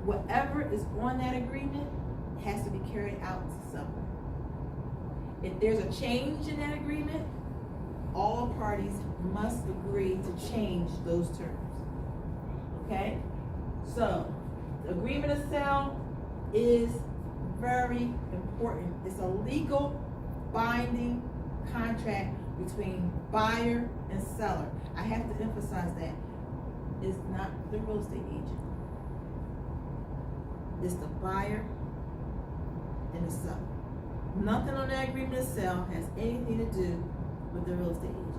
whatever is on that agreement has to be carried out to seller. If there's a change in that agreement, all parties must agree to change those terms. Okay? So, the agreement of sale is very important. It's a legal binding contract between buyer and seller. I have to emphasize that. It's not the real estate agent. It's the buyer and the seller. Nothing on that agreement of sale has anything to do with the real estate agent.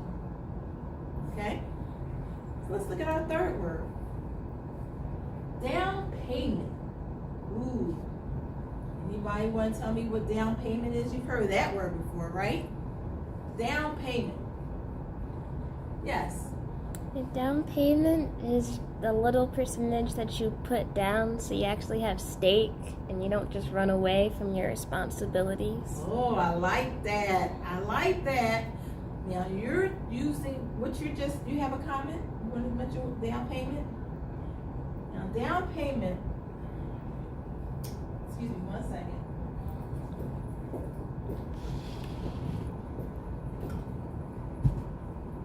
Okay? So let's look at our third word. Down payment. Ooh. Anybody want to tell me what down payment is? You've heard that word before, right? Down payment. Yes. The down payment is the little percentage that you put down so you actually have stake and you don't just run away from your responsibilities. Oh, I like that. I like that. Now you're using you have a comment? You want to mention down payment? Now down payment, excuse me 1 second.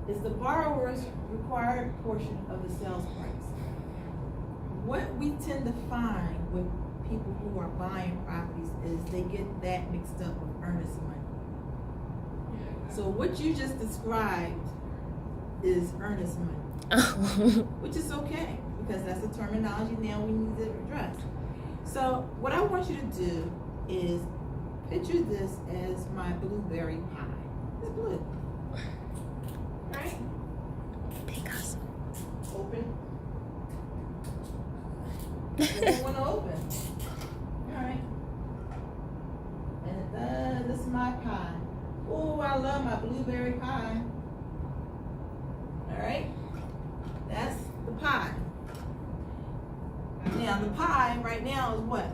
Is the borrower's required portion of the sales price. What we tend to find with people who are buying properties is they get that mixed up with earnest money. So what you just described is earnest money, which is okay because that's a terminology now we need to address. So what I want you to do is picture this as my blueberry pie. It's blue. Right? Picasso. Open. Doesn't want to open. Alright. And this is my pie. Oh, I love my blueberry pie. Alright? That's the pie. Now the pie right now is what?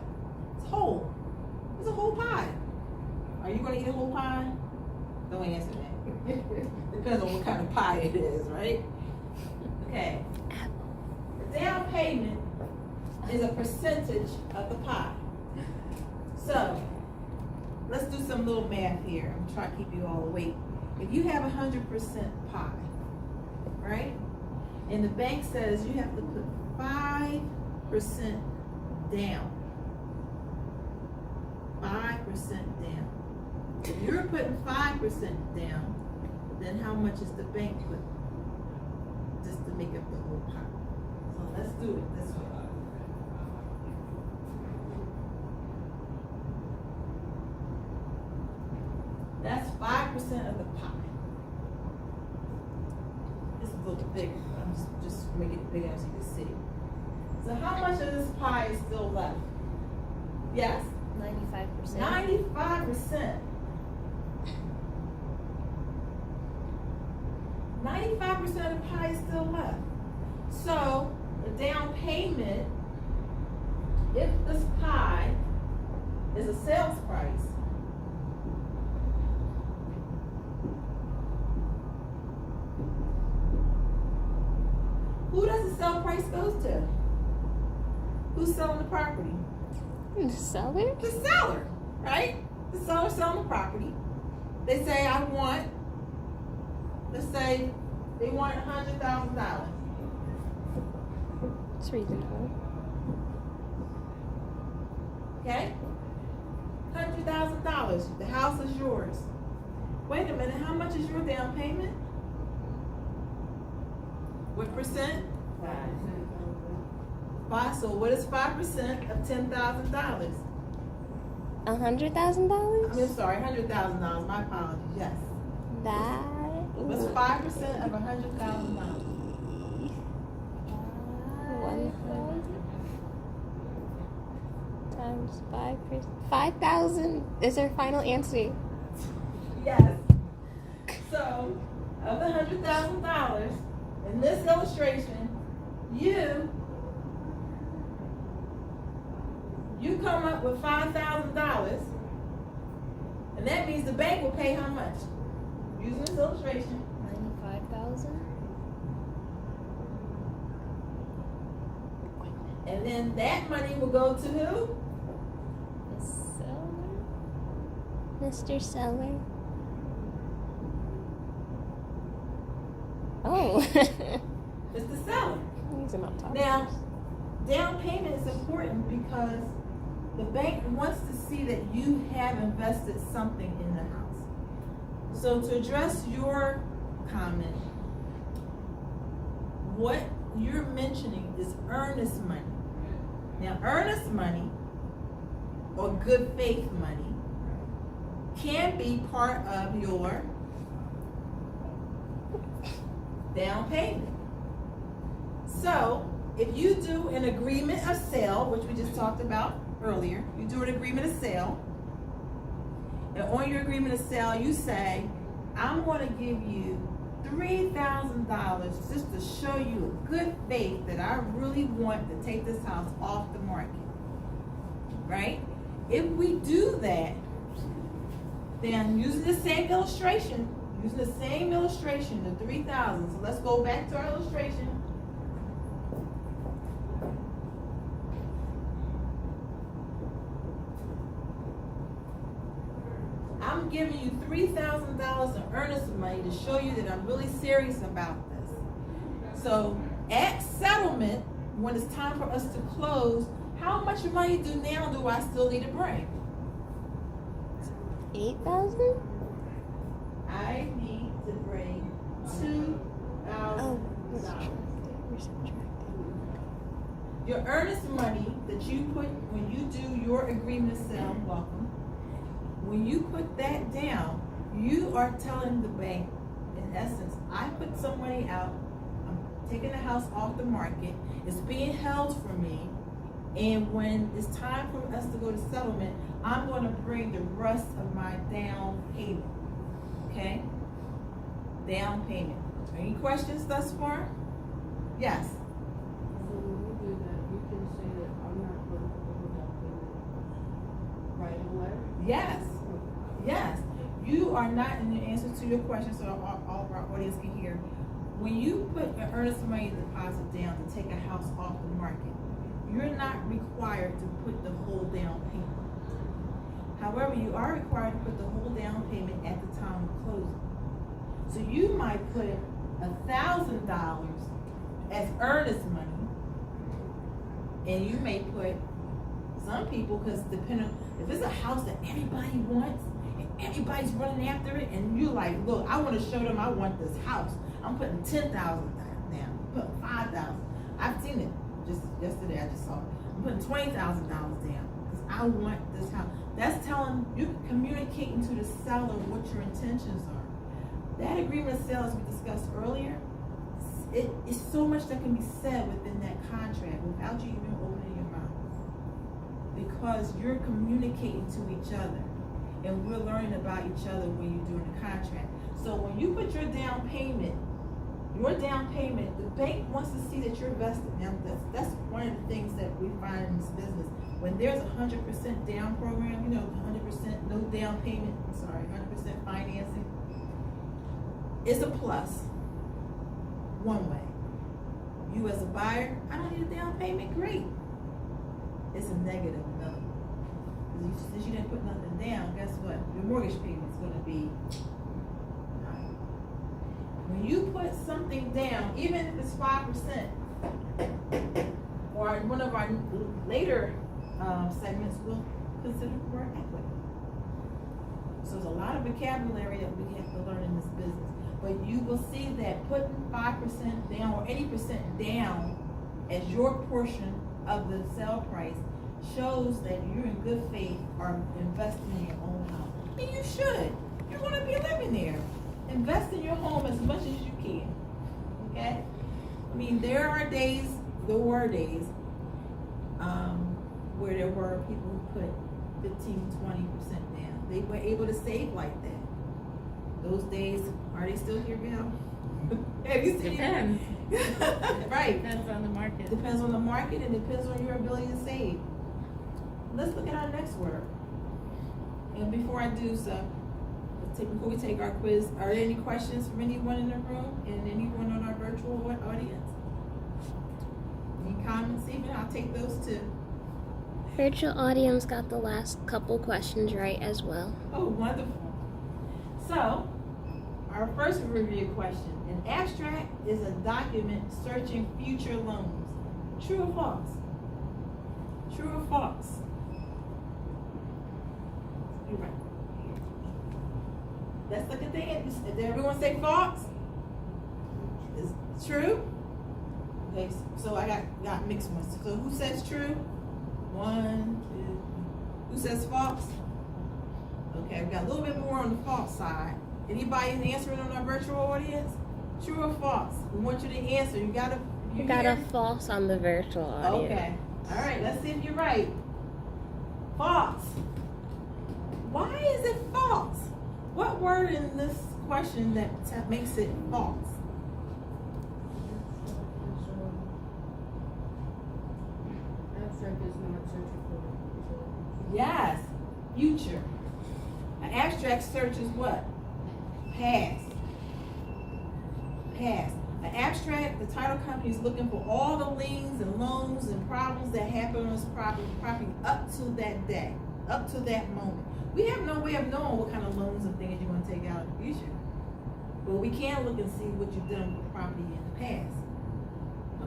It's whole. It's a whole pie. Are you going to eat a whole pie? Don't answer that. Depends on what kind of pie it is, right? Okay. The down payment is a percentage of the pie. So, let's do some little math here. I'm trying to keep you all awake. If you have 100% pie, right? And the bank says you have to put 5% down. 5% down. If you're putting 5% down, then how much is the bank putting? Just to make up the whole pie. So let's do it this way. That's 5% of the pie. It's a little bigger. I'm just making it bigger so you can see. So how much of this pie is still left? Yes? 95%. 95%. 95% of the pie is still left. So the down payment, if this pie is a sales price, who does the sale price go to? Who's selling the property? The seller? The seller, right? The seller selling the property. They say, I want, let's say they want $100,000. It's reasonable. Okay? $100,000. The house is yours. Wait a minute, how much is your down payment? What percent? 5. So what is 5% of $10,000? $100,000? I'm sorry, $100,000. My apologies. Yes. That. What's 5% of $100,000? 1,000 times 5%. 5,000 is our final answer. Yes. So, of the $100,000 in this illustration, you come up with $5,000, and that means the bank will pay how much? Using this illustration, 95,000. And then that money will go to who? The seller? Mr. Seller? Oh. It's the seller. These are not top Now, down payment is important because the bank wants to see that you have invested something in the house. So to address your comment, what you're mentioning is earnest money. Now, earnest money or good faith money can be part of your down payment. So, if you do an agreement of sale, which we just talked about earlier, you do an agreement of sale, and on your agreement of sale, you say, I'm going to give you $3,000 just to show you a good faith that I really want to take this house off the market. Right? If we do that, then using the same illustration, the $3,000. So let's go back to our illustration. I'm giving you $3,000 in earnest money to show you that I'm really serious about this. So at settlement, when it's time for us to close, how much money do I still need to bring? 8,000? I need to bring $2,000. Your earnest money that you put when you do your agreement of sale, welcome. When you put that down, you are telling the bank, in essence, I put some money out, I'm taking the house off the market, it's being held for me, and when it's time for us to go to settlement, I'm going to bring the rest of my down payment. Okay? Down payment. Any questions thus far? Yes. So when you do that, you can say that I'm not going to put the down payment right away? Yes. Yes. You are not, in the answer to your question, so all of our audience can hear. When you put an earnest money deposit down to take a house off the market, you're not required to put the whole down payment. However, you are required to put the whole down payment at the time of closing. So you might put $1,000 as earnest money, and you may put, some people, because depending, if it's a house that everybody wants and everybody's running after it, and you're like, look, I want to show them I want this house, I'm putting $10,000 down, I'm putting $5,000. I've seen it just yesterday. I just saw it. I'm putting $20,000 down because I want this house. That's telling you, communicating to the seller what your intentions are. That agreement of sale, as we discussed earlier, it's so much that can be said within that contract without you even opening your mouth, because you're communicating to each other, and we're learning about each other when you're doing the contract. So when you put your down payment, the bank wants to see that you're invested. Now that's one of the things that we find in this business. When there's 100% down program, 100% no down payment, 100% financing, it's a plus one way. You as a buyer, I don't need a down payment, great. It's a negative another. Since you didn't put nothing down, guess what? Your mortgage payment's going to be high. When you put something down, even if it's 5%, or one of our later segments will consider for equity. So there's a lot of vocabulary that we have to learn in this business. But you will see that putting 5% down or 80% down as your portion of the sale price shows that you're in good faith or investing in your own house. And you should. You're going to be living there. Invest in your home as much as you can. Okay? I mean, there were days where there were people who put 15-20% down. They were able to save like that. Those days, are they still here, Gal? Have you seen Depends. Right. Depends on the market. Depends on the market and depends on your ability to save. Let's look at our next word. And before I do so, before we take our quiz, are there any questions from anyone in the room and anyone on our virtual audience? Any comments, even? I'll take those too. Virtual audience got the last couple questions right as well. Oh, wonderful. So, our first review question. An abstract is a document searching future loans. True or false? True or false? You're right. Let's look at the answers. Did everyone say false? Is true? Okay, so I got mixed ones. So who says true? 1, 2. Who says false? Okay, we got a little bit more on the false side. Anybody answering on our virtual audience? True or false? We want you to answer. You got a false on the virtual audience. Okay. All right, let's see if you're right. False. Why is it false? What word in this question that makes it false? Abstract is not searching for. Yes, future. An abstract searches what? Past. Past. An abstract, the title company is looking for all the liens and loans and problems that happen on this property up to that day, up to that moment. We have no way of knowing what kind of loans and things you're going to take out in the future. But we can look and see what you've done with property in the past.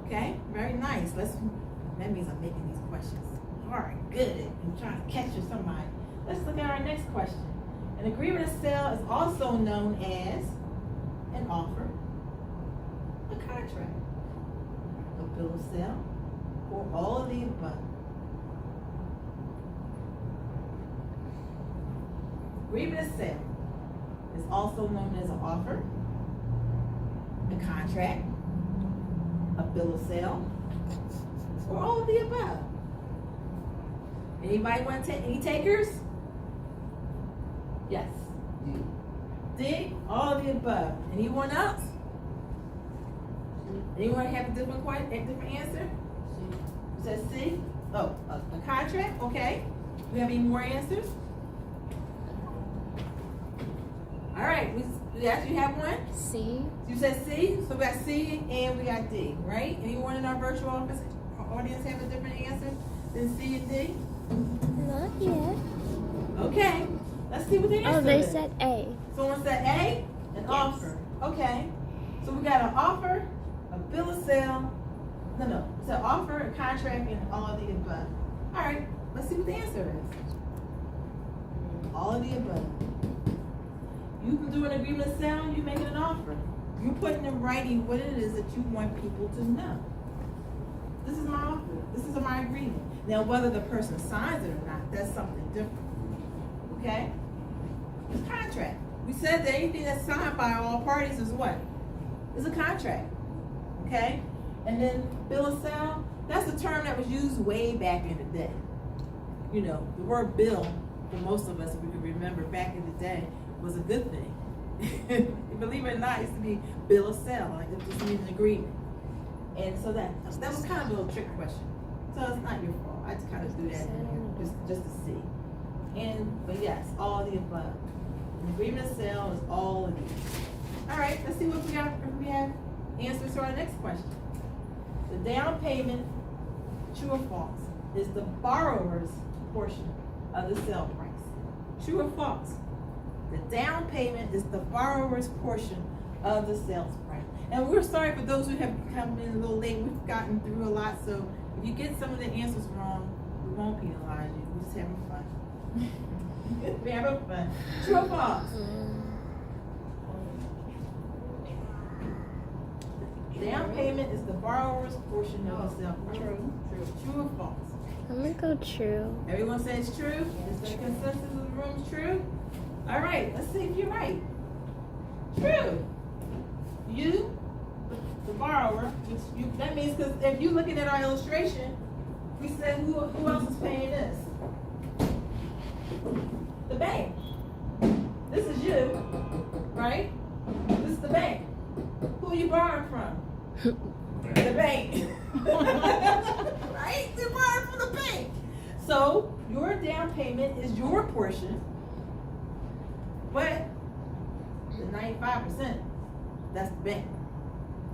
Okay? Very nice. That means I'm making these questions hard, good, and trying to catch somebody. Let's look at our next question. An agreement of sale is also known as an offer, a contract, a bill of sale, or all of the above. Agreement of sale is also known as an offer, a contract, a bill of sale, or all of the above. Anybody want to take any takers? Yes. D, all of the above. Anyone else? Anyone have a different answer? You said C? Oh, a contract? Okay. Do we have any more answers? All right. We actually have one? C. You said C? So we got C and we got D, right? Anyone in our virtual audience have a different answer than C and D? Not yet. Okay. Let's see what the answer is. Oh, they said A. Someone said A? An Yes. offer. Okay. So we got an offer, a bill of sale. No. It's an offer, a contract, and all of the above. All right. Let's see what the answer is. All of the above. You can do an agreement of sale, you make it an offer. You're putting in writing what it is that you want people to know. This is my offer. This is my agreement. Now, whether the person signs it or not, that's something different. Okay? It's a contract. We said that anything that's signed by all parties is what? Is a contract. Okay? And then bill of sale, that's a term that was used way back in the day. You know, the word bill, for most of us, if we can remember back in the day, was a good thing. Believe it or not, it used to be bill of sale, like it just means an agreement. And so that was kind of a little trick question. So it's not your fault. I just kind of do that in here, just to see. But yes, all of the above. An agreement of sale is all of these. All right, let's see what we got. If we have answers to our next question. The down payment, true or false, is the borrower's portion of the sale price. True or false? The down payment is the borrower's portion of the sales price. And we're sorry for those who have come in a little late. We've gotten through a lot, so if you get some of the answers wrong, we won't penalize you. We're just having fun. We're having fun. True or false? Down payment is the borrower's portion of the sale price. True or false? I'm gonna go true. Everyone says true? Is the consensus of the room true? All right, let's see if you're right. True. You, the borrower, that means because if you're looking at our illustration, we said who else is paying this? The bank. This is you, right? This is the bank. Who are you borrowing from? The bank. Right? You're borrowing from the bank. So your down payment is your portion, but the 95%, that's the bank.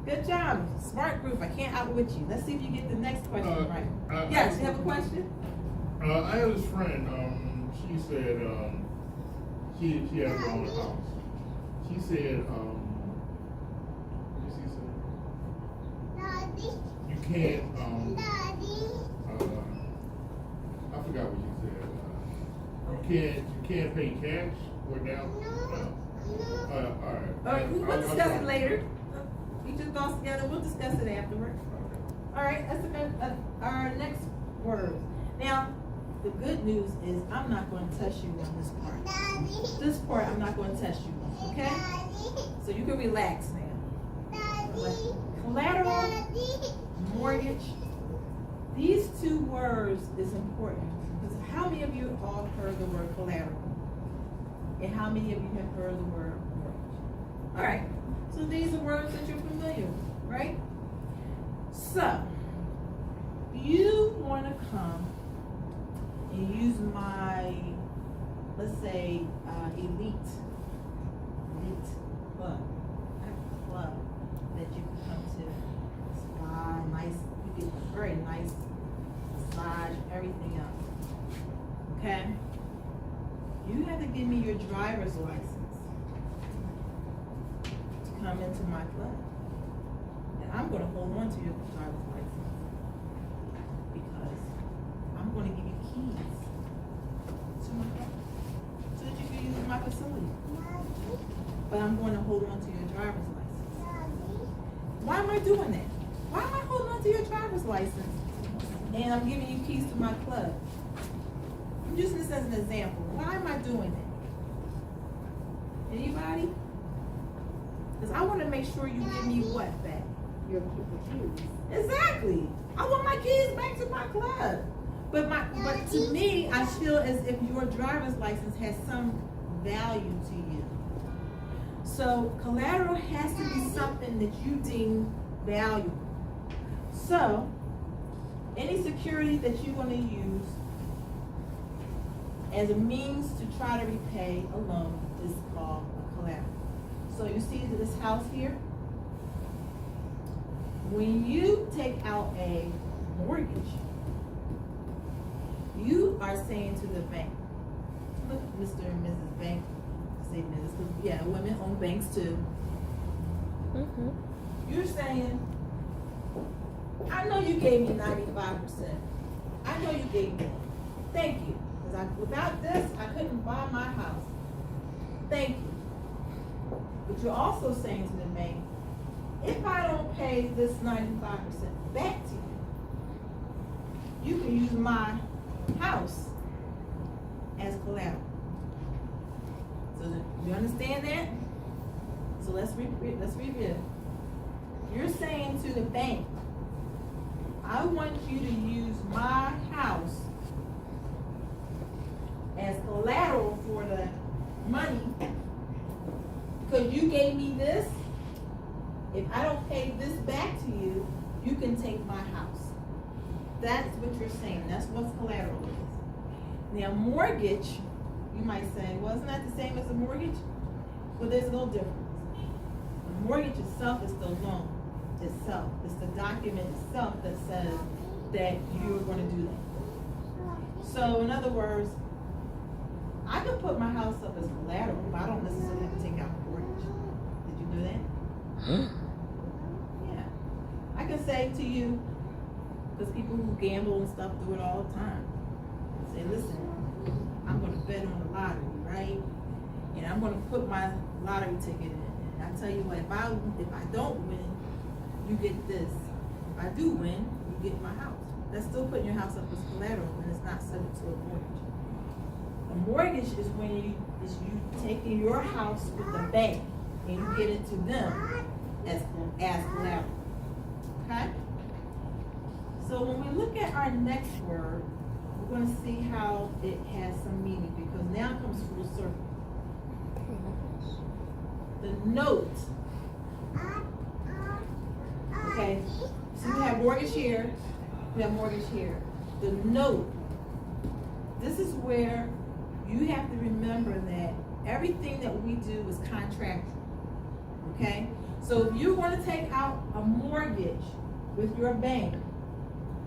Good job, smart group. I can't outwit you. Let's see if you get the next question right. Yes, you have a question? I have this friend, she said, she has her own house. She said, what did she say? You can't, I forgot what she said. You can't pay cash or down? All right. We'll discuss it later. We just go together. We'll discuss it afterwards. All right, that's our next word. Now, the good news is I'm not going to test you on this part. This part I'm not going to test you on, okay? So you can relax now. Collateral, mortgage, these two words is important. Because how many of you all heard the word collateral? And how many of you have heard the word mortgage? All right, so these are words that you're familiar with, right? So, you want to come and use my, let's say, elite club. I have a club that you can come to, spa, nice, you get a very nice massage, everything else. Okay? You have to give me your driver's license to come into my club. And I'm going to hold on to your driver's license because I'm going to give you keys to my club so that you can use my facility. But I'm going to hold on to your driver's license. Why am I doing that? Why am I holding on to your driver's license and I'm giving you keys to my club? I'm using this as an example. Why am I doing that? Anybody? Because I want to make sure you give me what back? Your keys. Exactly. I want my keys back to my club. But to me, I feel as if your driver's license has some value to you. So collateral has to be something that you deem valuable. So any security that you're going to use as a means to try to repay a loan is called a collateral. So you see this house here? When you take out a mortgage, you are saying to the bank, look, Mr. and Mrs. Bank, say Mrs. because yeah, women own banks too. You're saying, I know you gave me 95%. I know you gave me. Thank you. Because without this, I couldn't buy my house. Thank you. But you're also saying to the bank, if I don't pay this 95% back to you, you can use my house as collateral. So you understand that? So let's review. You're saying to the bank, I want you to use my house as collateral for the money because you gave me this. If I don't pay this back to you, you can take my house. That's what you're saying. That's what collateral is. Now, mortgage, you might say, well, isn't that the same as a mortgage? Well, there's no difference. The mortgage itself is the loan itself. It's the document itself that says that you're going to do that. So, in other words, I can put my house up as collateral, but I don't necessarily have to take out a mortgage. Did you know that? Yeah. I can say to you, because people who gamble and stuff do it all the time. Say, listen, I'm going to bet on the lottery, right? And I'm going to put my lottery ticket in. And I tell you what, if I don't win, you get this. If I do win, you get my house. That's still putting your house up as collateral, and it's not subject to a mortgage. A mortgage is when you taking your house with the bank and you get it to them as collateral. Okay? So when we look at our next word, we're going to see how it has some meaning because now it comes full circle. The note. Okay, so we have mortgage here, we have mortgage here. The note. This is where you have to remember that everything that we do is contractual. Okay? So if you're gonna take out a mortgage with your bank,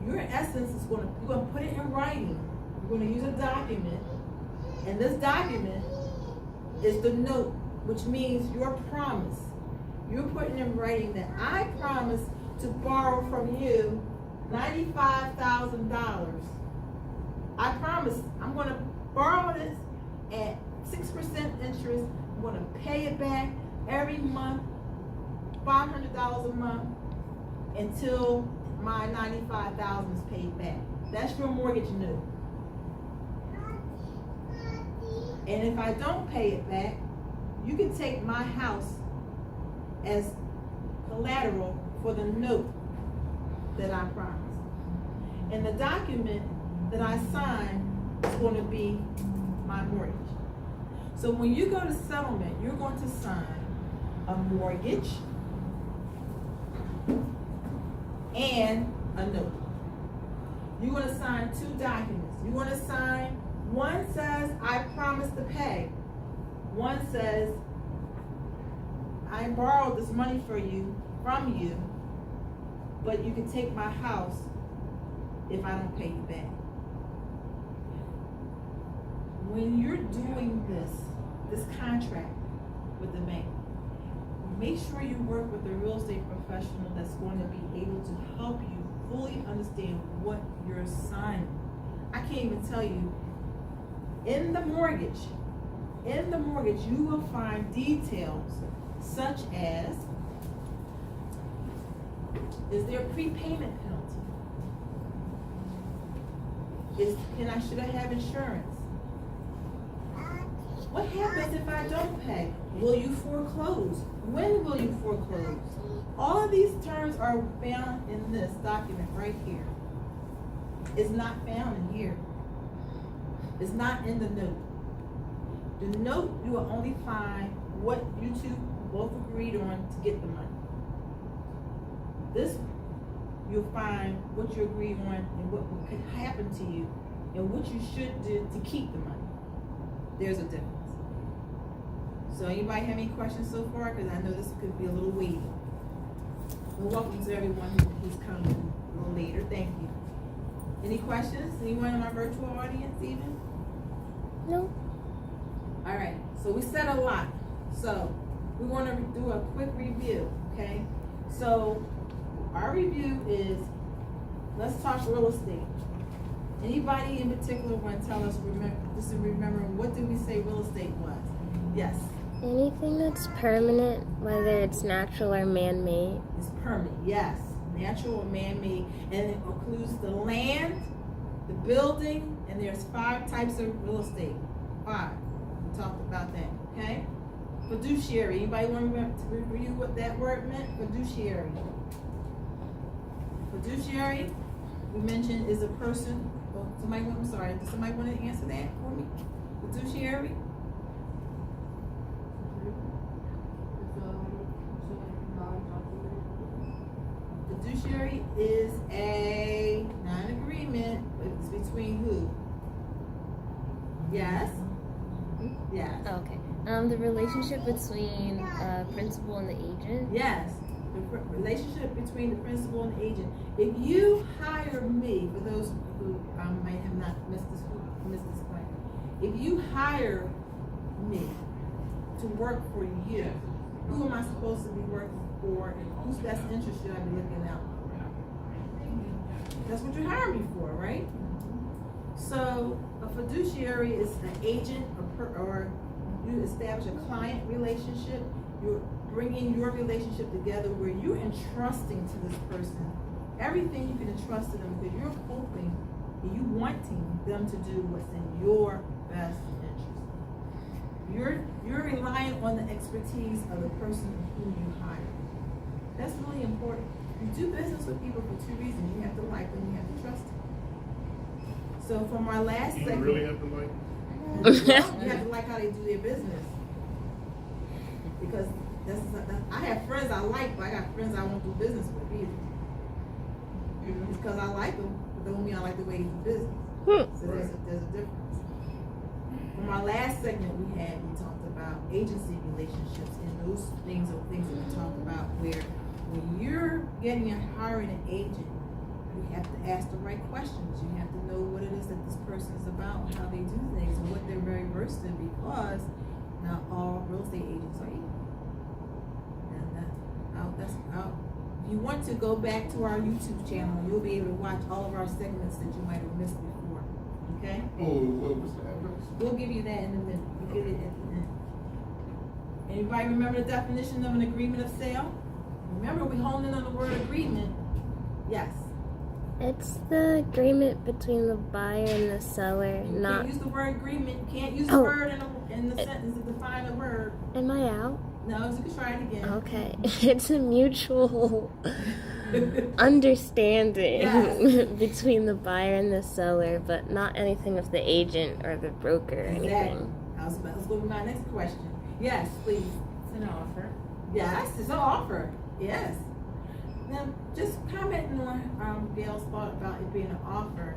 your essence is you're gonna put it in writing. You're gonna use a document, and this document is the note, which means your promise. You're putting in writing that I promise to borrow from you $95,000. I promise I'm gonna borrow this at 6% interest. I'm gonna pay it back every month, $500 a month, until my $95,000 is paid back. That's your mortgage note. And if I don't pay it back, you can take my house as collateral for the note that I promised. And the document that I sign is going to be my mortgage. So when you go to settlement, you're going to sign a mortgage and a note. You're going to sign two documents. You're going to sign, one says, I promise to pay. One says, I borrowed this money from you, but you can take my house if I don't pay you back. When you're doing this contract with the bank, make sure you work with a real estate professional that's going to be able to help you fully understand what you're signing. I can't even tell you, in the mortgage, you will find details such as, is there a prepayment penalty? Should I have insurance? What happens if I don't pay? Will you foreclose? When will you foreclose? All of these terms are found in this document right here. It's not found in here. It's not in the note. The note, you will only find what you two both agreed on to get the money. This, you'll find what you agreed on and what could happen to you and what you should do to keep the money. There's a difference. So anybody have any questions so far? Because I know this could be a little weighty. Well, welcome to everyone who's coming a little later. Thank you. Any questions? Anyone in my virtual audience even? No. All right, so we said a lot. So we want to do a quick review, okay? So our review is, let's talk real estate. Anybody in particular want to tell us, remember, what did we say real estate was? Yes. Anything that's permanent, whether it's natural or man-made. It's permanent, yes. Natural or man-made, and it includes the land, the building, and there's 5 types of real estate. 5. We talked about that, okay? Fiduciary. Anybody want to review what that word meant? Fiduciary. Fiduciary, we mentioned, is a person. Well, does somebody want to answer that for me? Fiduciary? Fiduciary is a non-agreement, but it's between who? Yes? Yes. Okay. The relationship between principal and the agent. Yes. The relationship between the principal and the agent. If you hire me, for those who might have not missed this point, if you hire me to work for you, who am I supposed to be working for, and whose best interest should I be looking out for? That's what you hire me for, right? So a fiduciary is an agent, or you establish a client relationship. You're bringing your relationship together where you're entrusting to this person everything you can entrust to them, because you're hoping and you wanting them to do what's in your best interest. You're relying on the expertise of the person whom you hire. That's really important. You do business with people for 2 reasons. You have to like them, you have to trust them. So from our last segment, You really have to like? you have to like how they do their business. Because I have friends I like, but I got friends I won't do business with either. It's because I like them, but don't mean I like the way they do business. So there's a difference. From our last segment we talked about agency relationships, and those things are things that we talked about where when you're getting and hiring an agent, you have to ask the right questions. You have to know what it is that this person is about, how they do things, and what they're very versed in, because not all real estate agents are equal. And that's out. If you want to go back to our YouTube channel, you'll be able to watch all of our segments that you might have missed before. Okay? Oh, what was the address? We'll give you that in a minute. We'll get it at the end. Anybody remember the definition of an agreement of sale? Remember, we honed in on the word agreement. Yes. It's the agreement between the buyer and the seller, You not. can't use the word agreement. You can't use the Oh. word in the sentence to define a word. Am I out? No, you can try it again. Okay. It's a mutual understanding Yes. between the buyer and the seller, but not anything of the agent or the broker or Exactly. anything. Let's go to my next question. Yes, please. It's an offer. Yes, it's an offer. Yes. Now, just commenting on Gail's thought about it being an offer.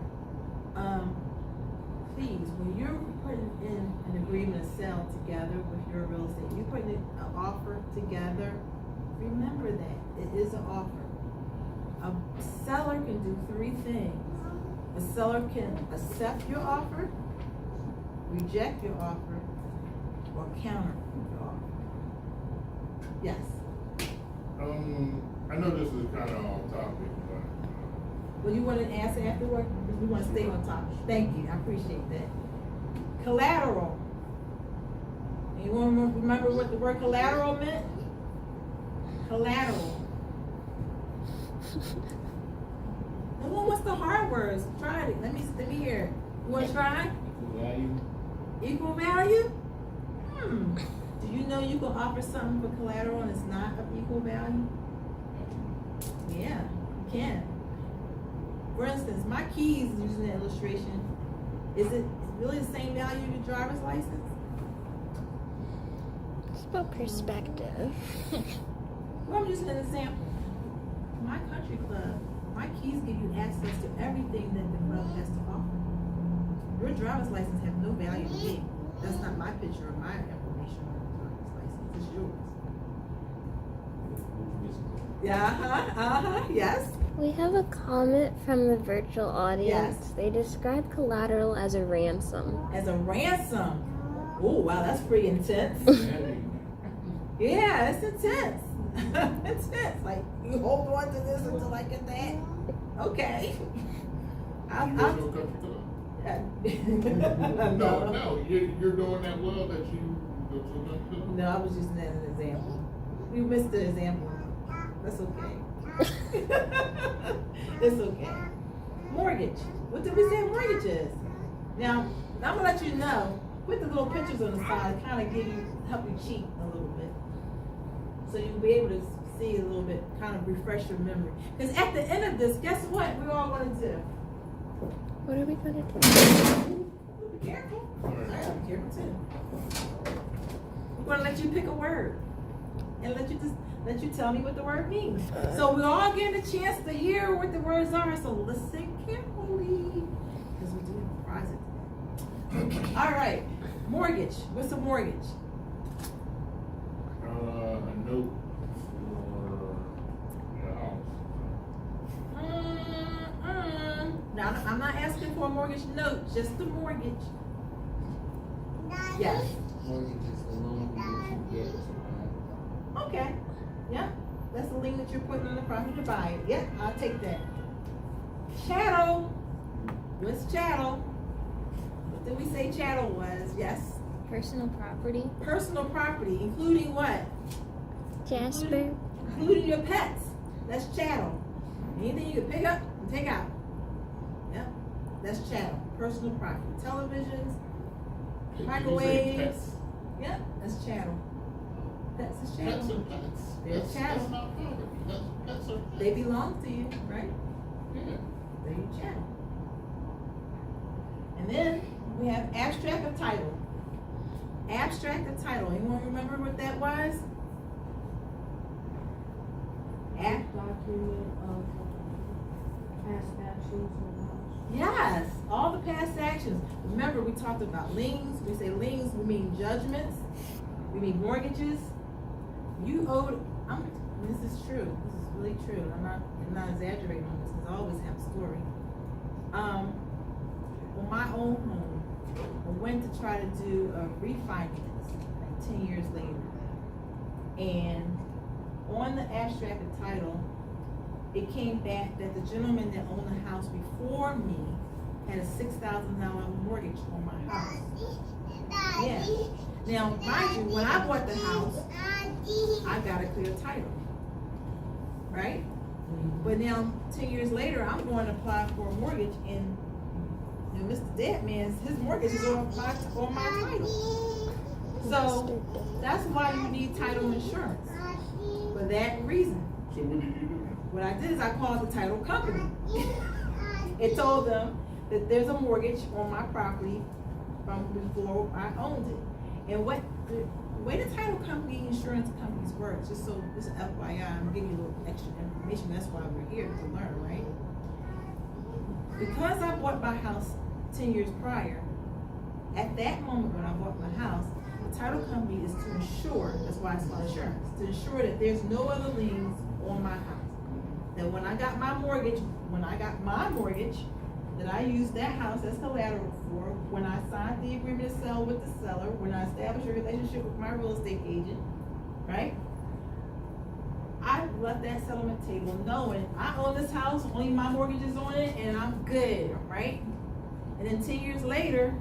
Please, when you're putting in an agreement to sell together with your real estate, you're putting an offer together. Remember that it is an offer. A seller can do three things. A seller can accept your offer, reject your offer, or counter your offer. Yes. I know this is kind of off topic, but Well, you want to answer afterward? Because we want to stay on topic. Thank you. I appreciate that. Collateral. Anyone remember what the word collateral meant? Collateral. No one wants the hard words. Try it. Let me hear it. You want to try? value. Equal value? Do you know you can offer something for collateral and it's not of equal value? Yeah, you can. For instance, my keys, using the illustration, is it really the same value as your driver's license? It's about perspective. Well, I'm using an example. My country club, my keys give you access to everything that the club has to offer. Your driver's license has no value to me. That's not my picture or my information on the driver's license. It's yours. Yeah, yes. We have a comment from the virtual audience. Yes. They describe collateral as a ransom. As a ransom. Oh, wow, that's pretty intense. Yeah, it's intense. Intense. Like, you hold on to this until I get that. Okay. You go to a country club? No, you're doing that well that you go to a country club? No, I was using that as an example. You missed the example. That's okay. It's okay. Mortgage. What did we say mortgage is? Now, I'm gonna let you know. Put the little pictures on the side, kind of help you cheat a little bit, so you'll be able to see a little bit, kind of refresh your memory. Because at the end of this, guess what? We're all gonna do. What are we gonna do? Be careful. All right. I am careful too. We're gonna let you pick a word and let you tell me what the word means. So we're all getting a chance to hear what the words are. So listen carefully, because we do have a prize at the end. All right, mortgage. What's a mortgage? A note for your house. Now, I'm not asking for a mortgage note, just a mortgage. Yes. Mortgage is the loan that you get to buy. Okay. Yeah. That's the lien that you're putting on the property to buy it. Yeah, I'll take that. Chattel. What's chattel? What did we say chattel was? Yes. Personal property. Personal property, including what? Jasper. Including your pets. That's chattel. Anything you can pick up and take out. Yep. That's chattel. Personal property. Televisions, Did you say microwaves. pets? Yep. That's chattel. Pets is Pets chattel. are pets. They're chattel. That's not property. Pets are pets. They belong to you, right? Yeah. They're your chattel. And then we have abstract of title. Abstract of title. Anyone remember what that was? Document of past actions or not. Yes, all the past actions. Remember, remember we talked about liens. We say liens, we mean judgments, we mean mortgages. You owed, this is true, this is really true. I'm not exaggerating on this because I always have a story. On my own home, I went to try to do a refinance like 10 years later. And on the abstract of title, it came back that the gentleman that owned the house before me had a $6,000 mortgage on my house. Yeah. Now, mind you, when I bought the house, I got a clear title, right? But now, 10 years later, I'm going to apply for a mortgage, and you know, Mr. Deadman's, his mortgage is on my title. So, that's why you need title insurance, for that reason. So what did you do? What I did is I called the title company. It told them that there's a mortgage on my property from before I owned it. And what the way the title company, insurance companies work, just so this is FYI, I'm giving you a little extra information, that's why we're here to learn, right? Because I bought my house 10 years prior, at that moment when I bought my house, the title company is to ensure, that's why it's called insurance, to ensure that there's no other liens on my house. That when I got my mortgage, that I used that house as collateral for, when I signed the agreement to sell with the seller, when I established a relationship with my real estate agent, right? I left that settlement table knowing I own this house, only my mortgage is on it, and I'm good, right? And then 10 years later,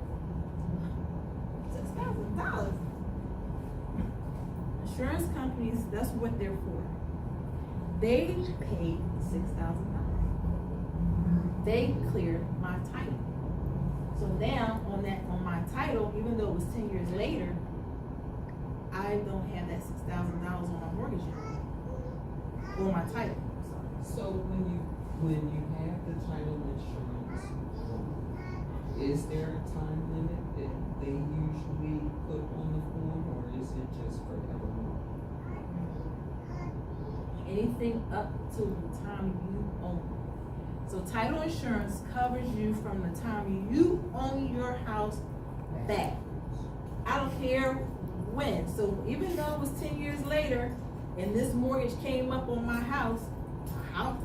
$6,000. Insurance companies, that's what they're for. They paid $6,000. They cleared my title. So now on my title, even though it was 10 years later, I don't have that $6,000 on my mortgage anymore. On my title. So when you have the title insurance, is there a time limit that they usually put on the form, or is it just forevermore? Anything up to the time you own it. So title insurance covers you from the time you own your house back. I don't care when. So even though it was 10 years later and this mortgage came up on my house, how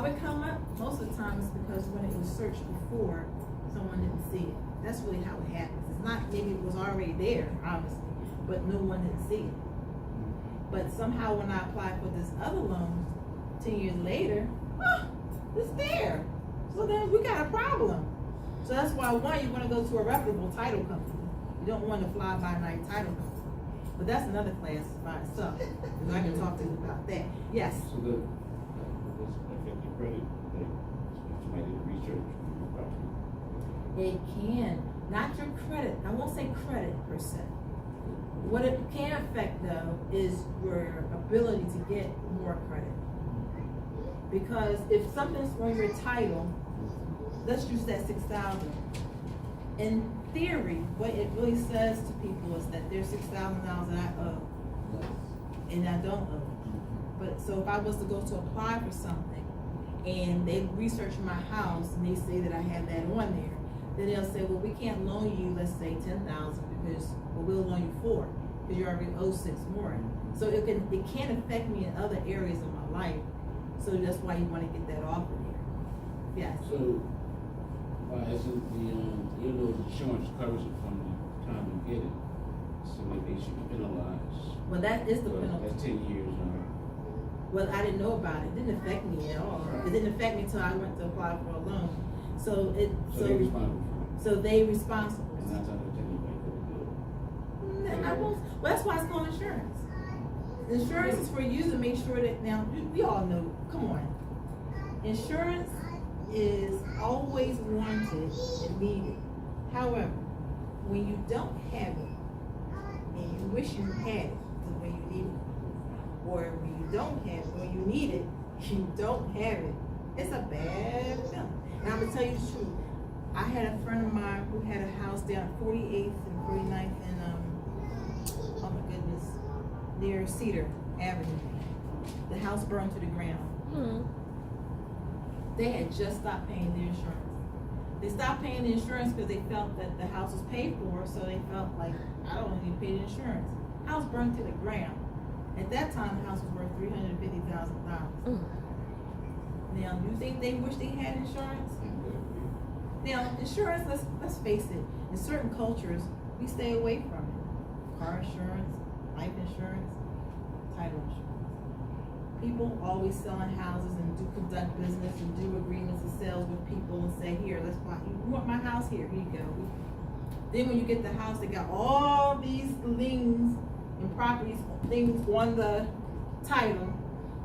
it come up? Most of the time it's because when it was searched before, someone didn't see it. That's really how it happens. It's not maybe it was already there, obviously, but no one didn't see it. But somehow when I applied for this other loan 10 years later, it's there. So then we got a problem. So that's why, one, you want to go to a reputable title company. You don't want to fly by night title company. But that's another class by itself. Because I can talk to you about that. Yes. So the affect your credit, like somebody did research on your property. It can. Not your credit. I won't say credit per se. What it can affect though is your ability to get more credit. Because if something's on your title, let's use that 6,000. In theory, what it really says to people is that there's $6,000 that I owe, and I don't owe. But so if I was to go to apply for something, and they research my house and they say that I have that on there, then they'll say, well, we can't loan you, let's say 10,000 because we'll loan you 4 because you already owe 6 more. So it can affect me in other areas of my life. So that's why you want to get that off of there. Yes. So, isn't even though the insurance covers it from the time you get it, so that they should be penalized. Well, that is the Well, penalty. that's 10 years now. Well, I didn't know about it. It didn't affect me at all. It didn't affect me until I went to apply for a loan. So they're responsible for it. So they responsible. And that's how they tell you like what to do. I won't. Well, that's why it's called insurance. Insurance is for you to make sure that now we all know. Come on, insurance is always wanted and needed. However, when you don't have it and you wish you had it when you need it, or when you don't have it when you need it, you don't have it. It's a bad feeling. And I'm gonna tell you the truth. I had a friend of mine who had a house down 48th and 49th and oh my goodness, near Cedar Avenue. The house burned to the ground. They had just stopped paying their insurance. They stopped paying the insurance because they felt that the house was paid for, so they felt like, I don't need to pay the insurance. House burned to the ground. At that time, the house was worth $350,000. Now, you think they wish they had insurance? Now, insurance, let's face it, in certain cultures, we stay away from it. Car insurance, life insurance, title insurance. People always selling houses and conduct business and do agreements and sales with people and say, here, let's buy, you want my house? Here you go. Then when you get the house, they got all these liens and properties, things on the title.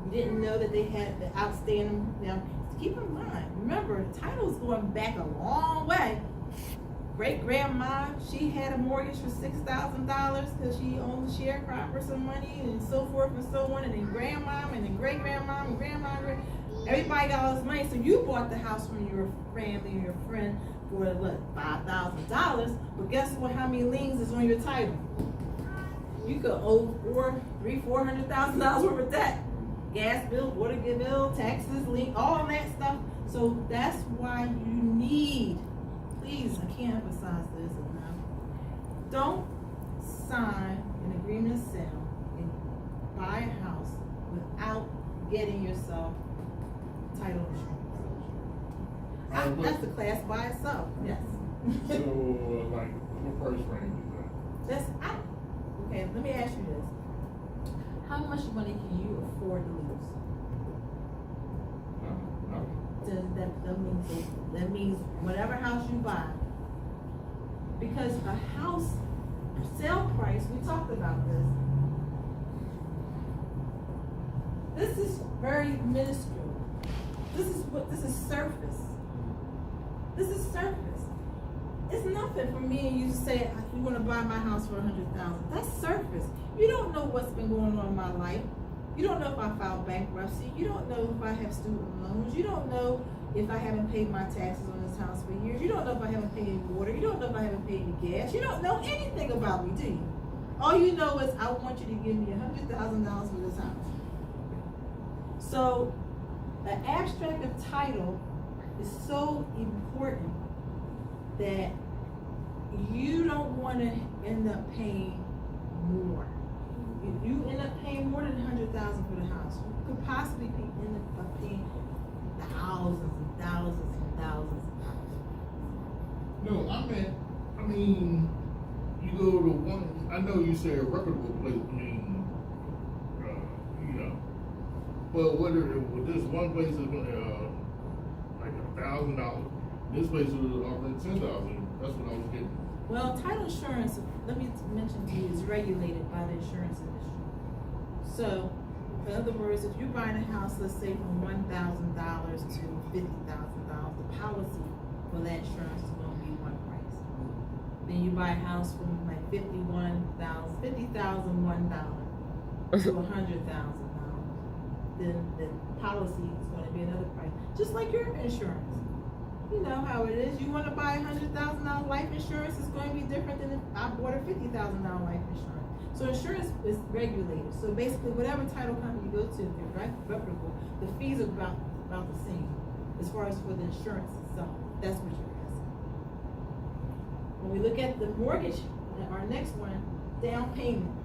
You didn't know that they had the outstanding. Now, keep in mind, remember, the title's going back a long way. Great grandma, she had a mortgage for $6,000 because she owned a sharecropper or some money and so forth and so on. And then grandmom and then great grandmom and grandma, everybody got all this money. So you bought the house from your family or your friend for what, $5,000. But guess what? How many liens is on your title? You could owe $400,000 worth of debt. Gas bill, water bill, taxes, lien, all that stuff. So that's why you need, please, I can't emphasize this enough. Don't sign an agreement of sale and buy a house without getting yourself title insurance. That's the class by itself, yes. So, like, what price range is that? Okay, let me ask you this. How much money can you afford to lose? That means whatever house you buy. Because a house sale price, we talked about this. This is very minuscule. This is surface. This is surface. It's nothing for me and you to say, you want to buy my house for $100,000. That's surface. You don't know what's been going on in my life. You don't know if I filed bankruptcy. You don't know if I have student loans. You don't know if I haven't paid my taxes on this house for years. You don't know if I haven't paid water. You don't know if I haven't paid the gas. You don't know anything about me, do you? All you know is I want you to give me $100,000 for this house. So, the abstract of title is so important that you don't want to end up paying more. If you end up paying more than $100,000 for the house, you could possibly end up paying thousands and thousands and thousands of dollars. No, I mean, you go to one, I know you say a reputable place, you know, but this one place is like $1,000, this place is offering $10,000, that's what I was getting. Well, title insurance, let me mention to you, is regulated by the insurance industry. So, in other words, if you're buying a house, let's say from $1,000 to $50,000, the policy for that insurance is going to be one price. Then you buy a house from like $50,001 to $100,000. Then the policy is going to be another price, just like your insurance. You know how it is. You want to buy $100,000 life insurance, it's going to be different than if I bought a $50,000 life insurance. So insurance is regulated. So basically, whatever title company you go to, if they're reputable, the fees are about the same as far as for the insurance itself. That's what you're asking. When we look at the mortgage, our next one, down payment.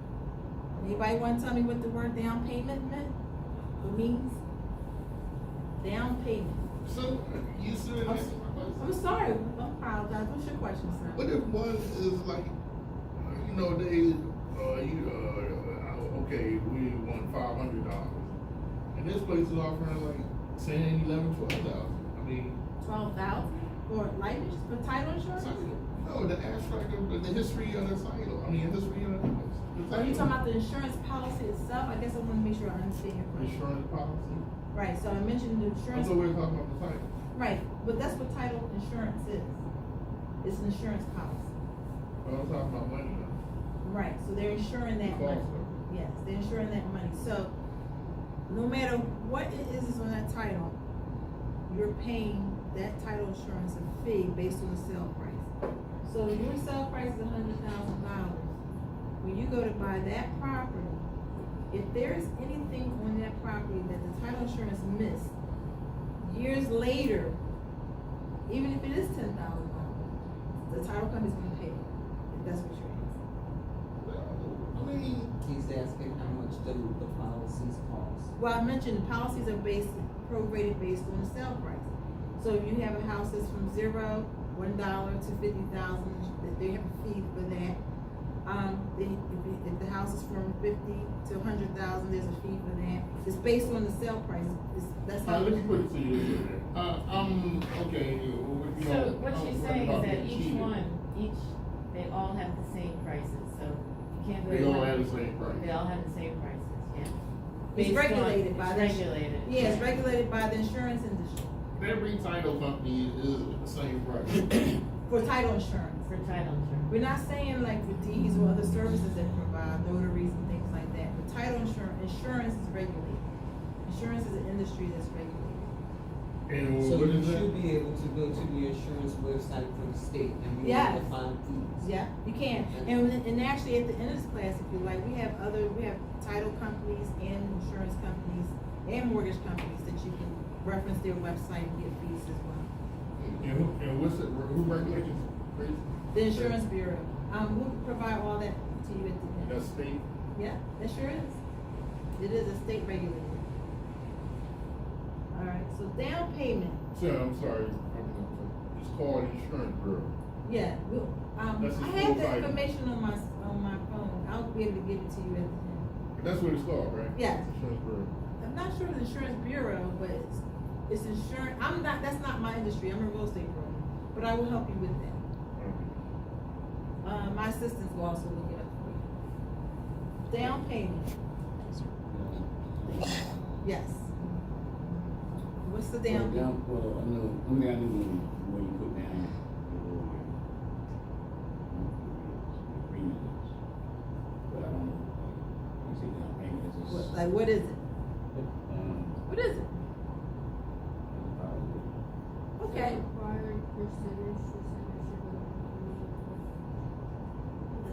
Anybody want to tell me what the word down payment means? Down payment. So, you said I'm sorry, I apologize. What's your question, sir? What if one is like, you know, okay, we want $500, and this place is offering like 10, 11, 12,000. I mean, 12,000 for life insurance, for title insurance? No, the abstract of the history of the title. I mean, the history of the house. Are you talking about the insurance policy itself? I guess I want to make sure I understand your question. Insurance policy? Right, so I mentioned the I insurance. thought we were talking about the title. Right, but that's what title insurance is. It's an insurance policy. But I'm talking about money now. Right, so they're insuring that money. Cost of it. Yes, they're insuring that money. So no matter what it is on that title, you're paying that title insurance a fee based on the sale price. So your sale price is $100,000. When you go to buy that property, if there's anything on that property that the title insurance missed, years later, even if it is $10,000, the title company's gonna pay it, if that's what you're asking. I mean, He's asking how much the policies cost. Well, I mentioned the policies are prorated based on the sale price. So if you have a house that's from $1 to 50,000, they have a fee for that. If the house is from 50 to 100,000, there's a fee for that. It's based on the sale price. That's how. let me put it to you. Okay. So what she's saying is that they all have the same prices, so you can't go. They all have the same price. They all have the same prices, yeah. It's Based on- regulated by it's the. regulated. Yeah, it's regulated by the insurance industry Every title company is the same price. for title insurance. For title insurance. We're not saying like for deeds or other services that provide notaries and things like that, but title insurance is regulated. Insurance is an industry that's regulated. And So what you is that? should be able to go to the insurance website for the state and be Yes. able to find fees. Yeah, you can. And actually at the end of this class, if you like, we have title companies and insurance companies and mortgage companies that you can reference their website and get fees as well. And what's it? Who regulates it? The insurance bureau, we'll provide all that to you at the end. That's state. Yeah, that sure is. It is a state regulated. All right, so down payment. So I'm sorry. It's called insurance bureau. Yeah, we'll, That's I a have full the title. information on my phone. I'll be able to give it to you at the end. That's what it's called, right? Yeah. Insurance bureau. I'm not sure the insurance bureau, but it's insurance. That's not my industry. I'm a real estate broker, but I will help you with that. My assistants will also look it up for you. Down payment. Yes. What's the down payment? Well, I know, one thing I do know when you put down agreement is, but I don't know, like, you say down payment is just. What is it? Um, What is it? Okay. Required percentage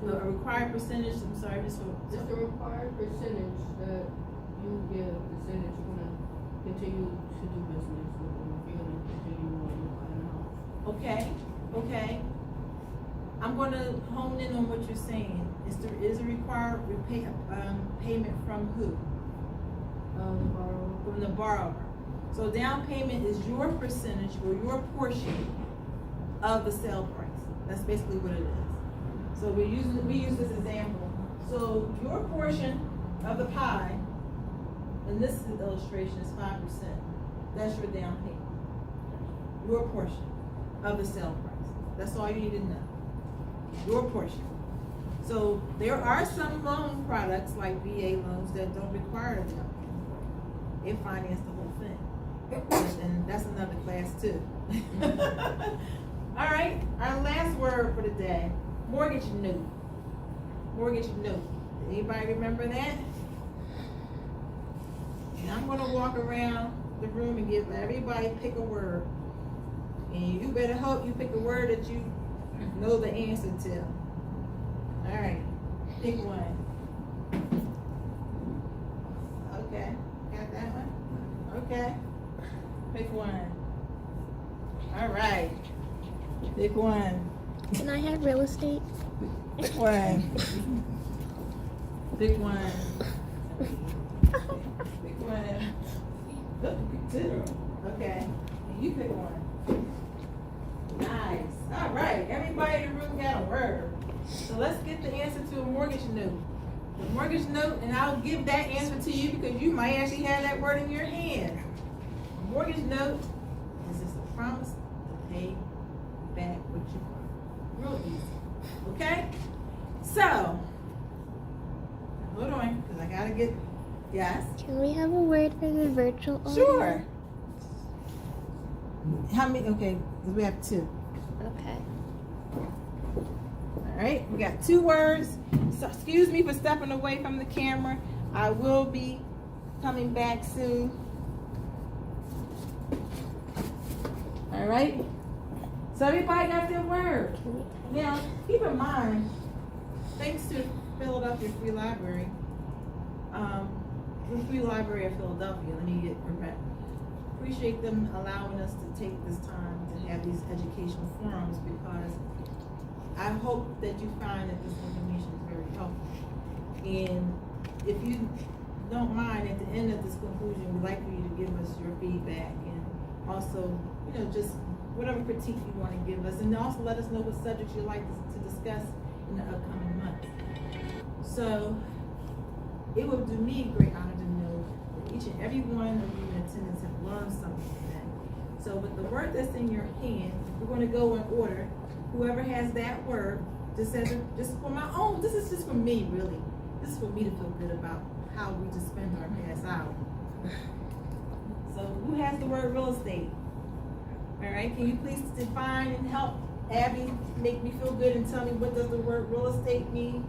A required percentage, I'm sorry, just It's the required percentage that you give to say that you're gonna continue to do business with them, if you're gonna continue on buying a house. Okay. I'm gonna hone in on what you're saying. Is a required payment from who? The borrower. From the borrower. So down payment is your percentage or your portion of the sale price. That's basically what it is. So we use this example. So your portion of the pie, in this illustration, is 5%. That's your down payment. Your portion of the sale price. That's all you need to know. Your portion. So there are some loan products like VA loans that don't require a down payment. It finance the whole thing. And that's another class too. All right, our last word for the day. Mortgage note. Mortgage note. Anybody remember that? And I'm gonna walk around the room and let everybody pick a word. And you better hope you pick a word that you know the answer to. All right, pick one. Okay, got that one? Okay, pick one. All right, pick one. Can I have real estate? Pick one. Pick one. Pick one. Oh, pick two. Okay. And you pick one. Nice. All right. Everybody in the room got a word. So let's get the answer to a mortgage note. The mortgage note, and I'll give that answer to you because you might actually have that word in your hand. A mortgage note is just a promise to pay back what you borrowed. Real easy. Okay? So, hold on, because I gotta get, yes? Can we have a word for the virtual audience? Sure. How many? Okay, we have two. Okay. All right, we got two words. So, excuse me for stepping away from the camera. I will be coming back soon. All right. So everybody got their word. Now, keep in mind, thanks to Philadelphia Free Library, the Free Library of Philadelphia, let me get correct. appreciate them allowing us to take this time to have these educational forums, because I hope that you find that this information is very helpful. And if you don't mind, at the end of this conclusion, we'd like for you to give us your feedback, and also, just whatever critique you want to give us, and also let us know what subjects you'd like to discuss in the upcoming months. So, it would do me a great honor to know that each and every one of you in attendance have learned something today. So, with the word that's in your hand, we're going to go in order. Whoever has that word, just for my own, this is just for me, really. This is for me to feel good about how we just spend our past hour. So, who has the word real estate? All right, can you please define and help Abby make me feel good and tell me what does the word real estate mean?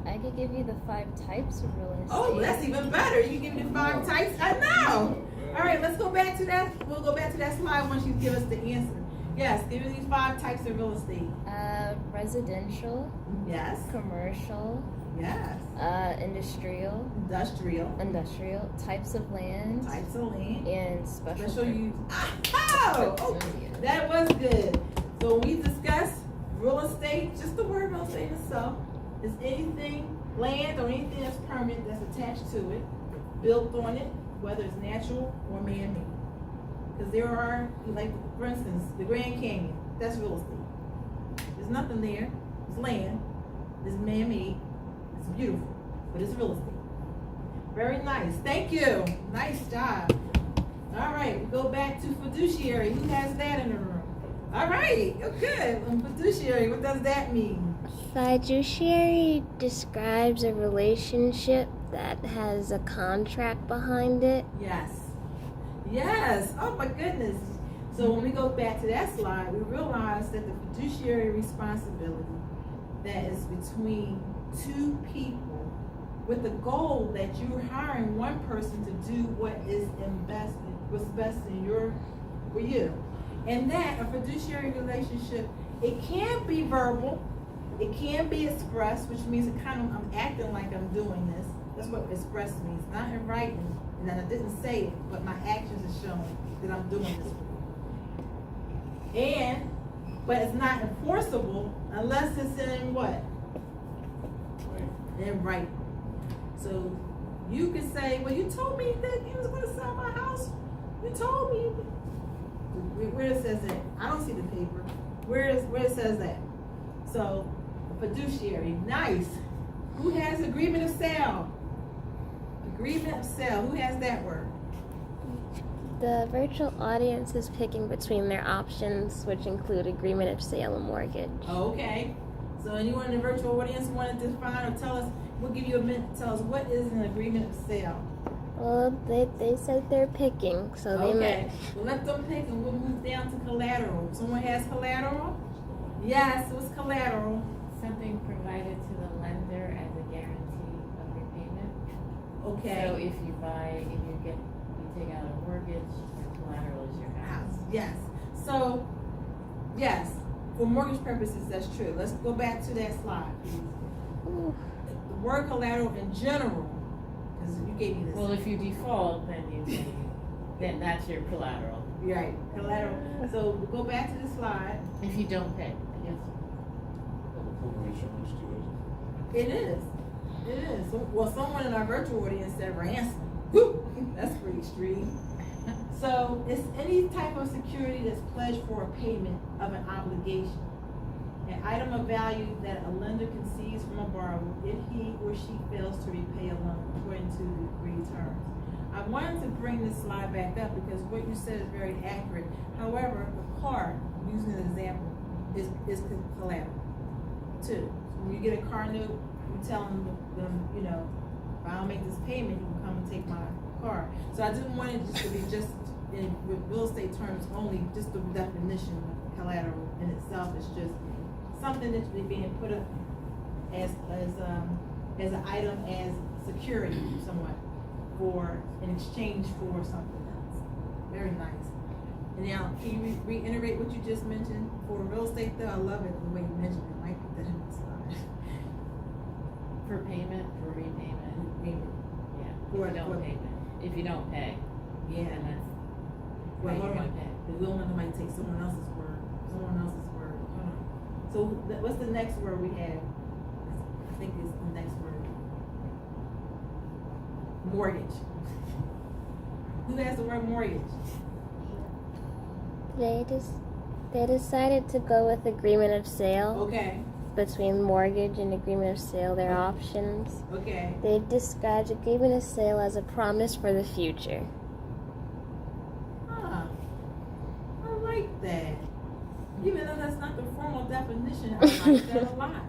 I could give you the 5 types of real estate. Oh, that's even better. You give me the 5 types. I know. All right, let's go back to that. We'll go back to that slide once you give us the answer. Yes, give me these 5 types of real estate. Residential. Yes. Commercial. Yes. Industrial. Industrial. Types of land. Types of land. And special use. Oh, that was good. So when we discuss real estate, just the word real estate itself is anything, land or anything that's permanent that's attached to it, built on it, whether it's natural or man-made. Because there are, like, for instance, the Grand Canyon, that's real estate. There's nothing there. It's land. It's man-made. It's beautiful, but it's real estate. Very nice. Thank you. Nice job. All right, we go back to fiduciary. Who has that in the room? All right, good. Fiduciary, what does that mean? Fiduciary describes a relationship that has a contract behind it. Yes. Yes. Oh my goodness. So when we go back to that slide, we realize that the fiduciary responsibility that is between 2 people with the goal that you're hiring one person to do what's best for you. And that a fiduciary relationship, it can be verbal, it can be expressed, which means I'm acting like I'm doing this. That's what express means. Not in writing, and then I didn't say it, but my actions are showing that I'm doing this. But it's not enforceable unless it's in what? In writing. So you can say, well, you told me that you was going to sell my house. You told me. Where it says that? I don't see the paper. Where it says that? So, fiduciary, nice. Who has agreement of sale? Agreement of sale. Who has that word? The virtual audience is picking between their options, which include agreement of sale and mortgage. Okay. So anyone in the virtual audience want to define or tell us? We'll give you a minute to tell us what is an agreement of sale. Well, they said they're picking, so they Okay. Well, let them pick, and we'll move down to collateral. Someone has collateral? Yes. What's collateral? Something provided to the lender as a guarantee of repayment. Okay. So if you take out a mortgage, your collateral is your house. Yes. So, yes, for mortgage purposes, that's true. Let's go back to that slide, please. Ooh. The word collateral in general, because you gave me this. Well, if you default, then that's your collateral. Right, collateral. So we'll go back to the slide. If you don't pay, yes. Insurance too, It is. It is. Well, someone in our virtual audience said ransom. Whew, that's pretty extreme. So it's any type of security that's pledged for a payment of an obligation. An item of value that a lender conceives from a borrower if he or she fails to repay a loan according to the agreed terms. I wanted to bring this slide back up because what you said is very accurate. However, a car, using an example, is collateral too. When you get a car note, you tell them, if I don't make this payment, you can come and take my car. So I didn't want it just to be just with real estate terms only, just the definition of collateral in itself is just something that's being put up as an item as security somewhat for in exchange for something else. Very nice. And now, can you reiterate what you just mentioned for real estate though? I love it the way you mentioned it. Might put that in the slide. For payment, for repayment. Payment. Yeah. If you don't pay. Yeah. Then Wait, hold on. like that. We don't want nobody to take someone else's word. Hold on. So what's the next word we have? I think it's the next word. Mortgage. Who has the word mortgage? They decided to go with agreement of sale. Okay. Between mortgage and agreement of sale, their options. Okay. They've described agreement of sale as a promise for the future. Huh. I like that. Even though that's not the formal definition, I like that a lot.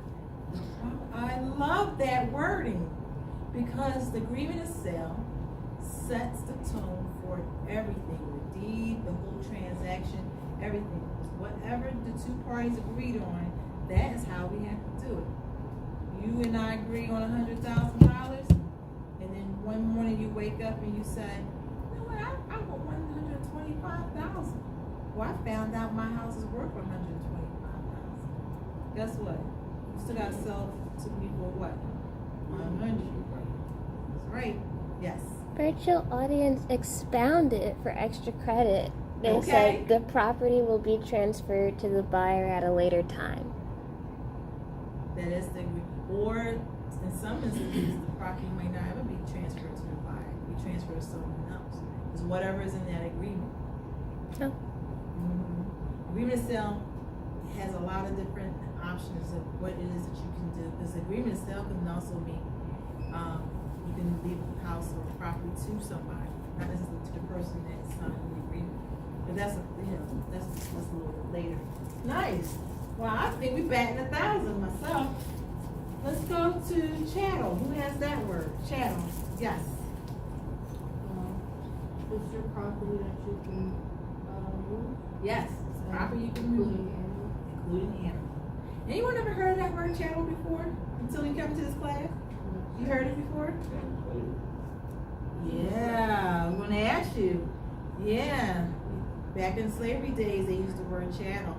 I love that wording because the agreement of sale sets the tone for everything, the deed, the whole transaction, everything. Whatever the two parties agreed on, that is how we have to do it. You and I agree on $100,000, and then one morning you wake up and you say, you know what, I want $125,000. Well, I found out my house is worth $125,000. Guess what? You still gotta sell to me for what? $100. That's right. Yes. Virtual audience expounded for extra credit. They Okay. said the property will be transferred to the buyer at a later time. That is the, or in some instances, the property may not ever be transferred to the buyer. Be transferred to someone else. It's whatever is in that agreement. Oh. Agreement of sale has a lot of different options of what it is that you can do. Because agreement of sale can also be, you can leave the house or property to somebody, not necessarily to the person that's signed the agreement. But that's that's a little bit later. Nice. Well, I think we batting 1,000 myself. Let's go to chattel. Who has that word? Chattel. Yes. It's your property that you can, move. Yes. Property you can move, including animals. Anyone ever heard of that word chattel before? Until you come to this class? You heard it before? Yeah, I'm gonna ask you. Yeah. Back in slavery days, they used the word chattel.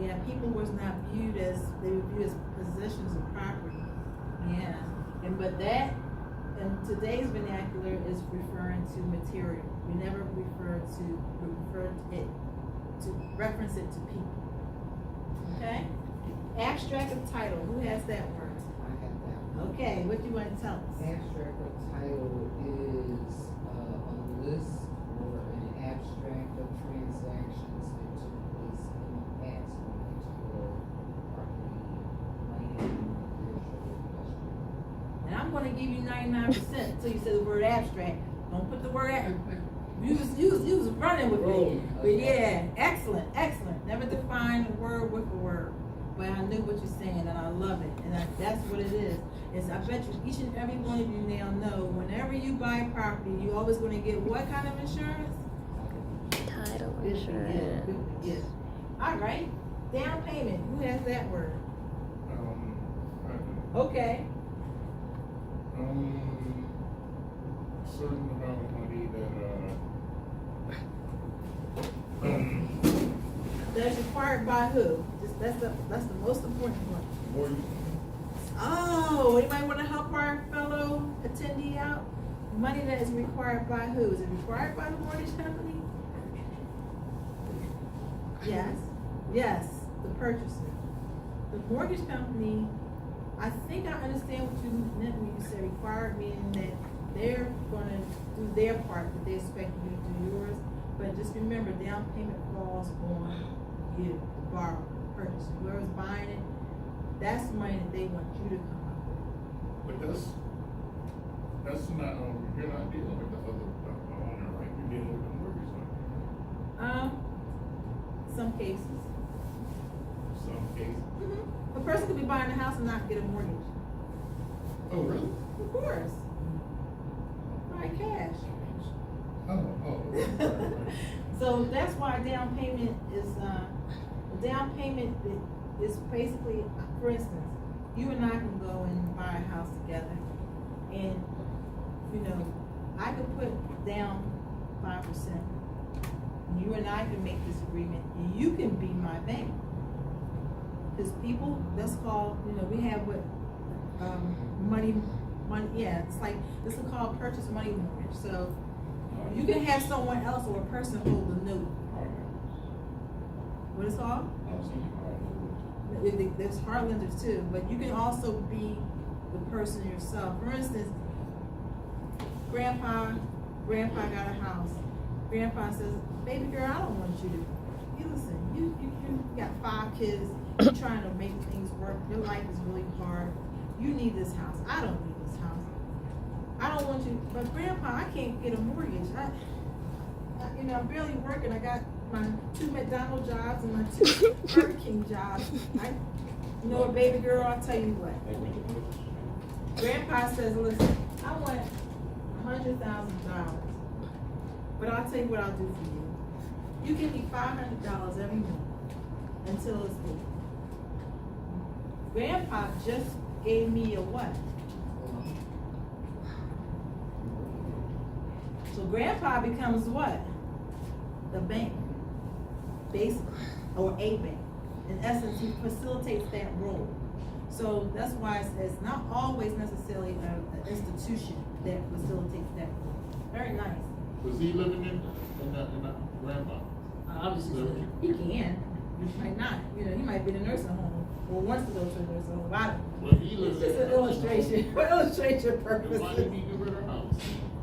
Yeah, people was not viewed as, they were viewed as possessions of property. Yeah. But that, in today's vernacular, is referring to material. We never refer it to reference it to people. Okay? Abstract of title. Who has that word? I have that. Okay, what do you want to tell us? Abstract of title is a list or an abstract of transactions that took place in the past on a particular property, land, commercial, industrial. And I'm going to give you 99% until you say the word abstract. Don't put the word you was running with me. But yeah, excellent. Never define a word with a word. But I knew what you're saying, and I love it. And that's what it is. I bet you each and every one of you now know whenever you buy property, you're always going to get what kind of insurance? Title Good. insurance. Yes. All right. Down payment. Who has that word? Okay. Certain amount of money That's required by who? That's the most important one. mortgage. Oh, anybody want to help our fellow attendee out? Money that is required by who? Is it required by the mortgage company? Yes, the purchaser. The mortgage company, I think I understand what you meant when you said required, meaning that they're gonna do their part, but they expect you to do yours. But just remember, down payment falls on you, the borrower, the purchaser, whoever's buying it. That's money that they want you to come up with. But that's not, you're not dealing with the other owner, right? You're dealing with the mortgage owner. Some cases. Some cases. A person could be buying a house and not get a mortgage. Oh, really? Of course. Buy cash. Oh. So that's why down payment is, is basically, for instance, you and I can go and buy a house together, and, I could put down 5%. You and I can make this agreement, and you can be my bank. Because people, that's called, we have what, money, yeah, it's like, this is called purchase money mortgage. So You can have someone else or a person hold the note. What is called? There's heartlanders too, but you can also be the person yourself. For instance, Grandpa got a house. Grandpa says, "Baby girl, I don't want you to. Listen, you got 5 kids. You're trying to make things work. Your life is really hard. You need this house. I don't need this house. I don't want you. But Grandpa, I can't get a mortgage. I'm barely working. I got my 2 McDonald's jobs and my 2 Burger King jobs. You know what, baby girl? I'll tell you what. Grandpa says, listen, I want $100,000, but I'll tell you what I'll do for you. You give me $500 every month until it's due. Grandpa just gave me a what? So Grandpa becomes what? The bank, basically, or a bank. In essence, he facilitates that role. So that's why it's not always necessarily an institution that facilitates that role. Very nice. Was he living in that Grandpa? Obviously, he can. He might not. He might be in a nursing home or wants to go to a nursing home. Well, he It's lives just an illustration for illustration Why did purposes. he get rid of her house?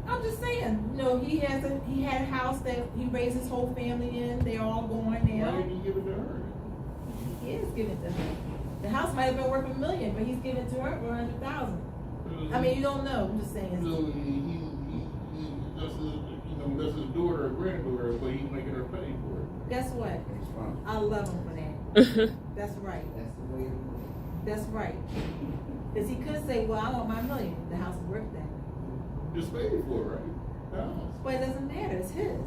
I'm just saying, he had a house that he raised his whole family in. They're all going Why now. did he give it to her? He is giving it to her. The house might have been worth $1 million, but he's giving it to her for $100,000. I mean, you don't know. I'm just saying. So that's his daughter or granddaughter, but he's making her pay for it. Guess what? I love him for that. That's right. That's the way it works. That's right. Because he could say, well, I want my $1 million. The house is worth that. Just paid for it, right? The house. But it doesn't matter. It's his.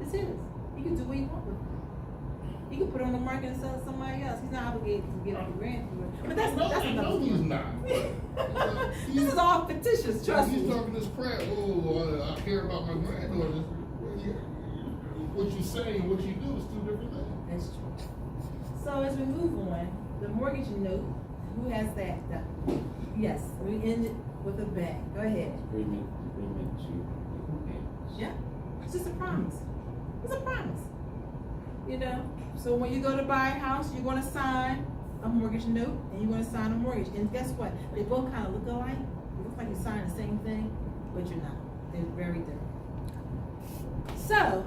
It's his. He can do what he wants with it. He can put it on the market and sell it to somebody else. He's not obligated to give the grant for it. But that's no, another he's story. not. This is all fictitious, trust He's me. talking this crap. Oh, I care about my granddaughter. What you say and what you do is 2 different things. That's true. So as we move on, the mortgage note, who has that? Yes, we end it with a bang. Go ahead. Agreement to. Yeah, it's just a promise. It's a promise. So when you go to buy a house, you're going to sign a mortgage note and you're going to sign a mortgage. And guess what? They both kind of look alike. It looks like you sign the same thing, but you're not. They're very different. So,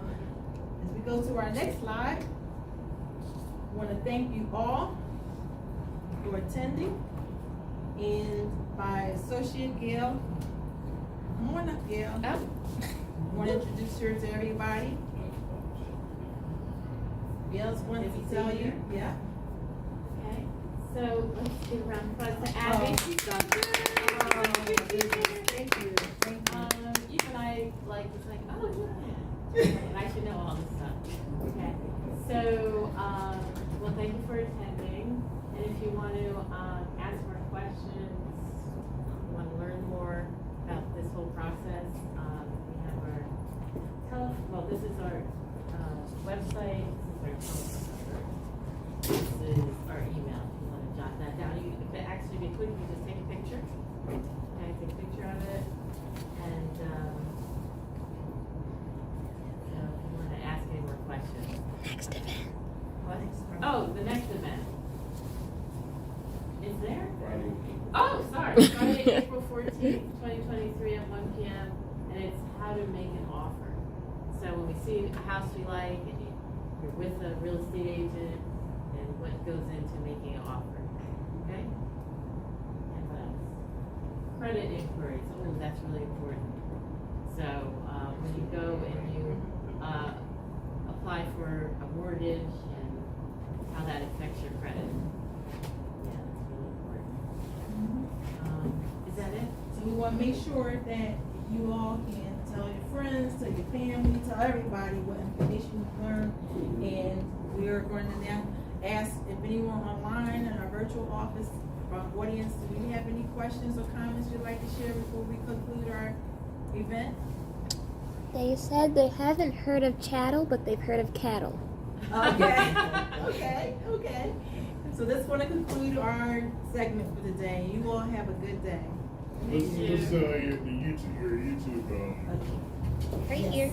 as we go to our next slide, I want to thank you all for attending. And my associate, Gail, come on up, Gail. I want to introduce her to everybody. Gail's wanted to tell you. Yeah. Okay, so let's give a round of applause to Abby. She's so good. Thank you. Even I was like, oh yeah, and I should know all this stuff. Okay, so well, thank you for attending. And if you want to ask more questions, want to learn more about this whole process, we have our this is our website. This is our email. If you want to jot that down, you could actually be quick. You just take a picture. Okay, take a picture of it, and so if you want to ask any more questions. Next event. What? Oh, the next event. Is there? Friday. Oh, sorry. Friday, April 14th, 2023 at 1 p.m. And it's how to make an offer. So when we see a house we like, and you're with a real estate agent, and what goes into making an offer. Okay? And what else? Credit inquiries. Oh, that's really important. So when you go and you apply for a mortgage and how that affects your credit. Yeah, that's really important. Is that it? So we want to make sure that you all can tell your friends, tell your family, tell everybody what information you've learned. And we are going to now ask if anyone online in our virtual office, our audience, do you have any questions or comments you'd like to share before we conclude our event? They said they haven't heard of chattel, but they've heard of cattle. Okay. Okay. So that's going to conclude our segment for today. You all have a good day. What's your YouTube, Right here.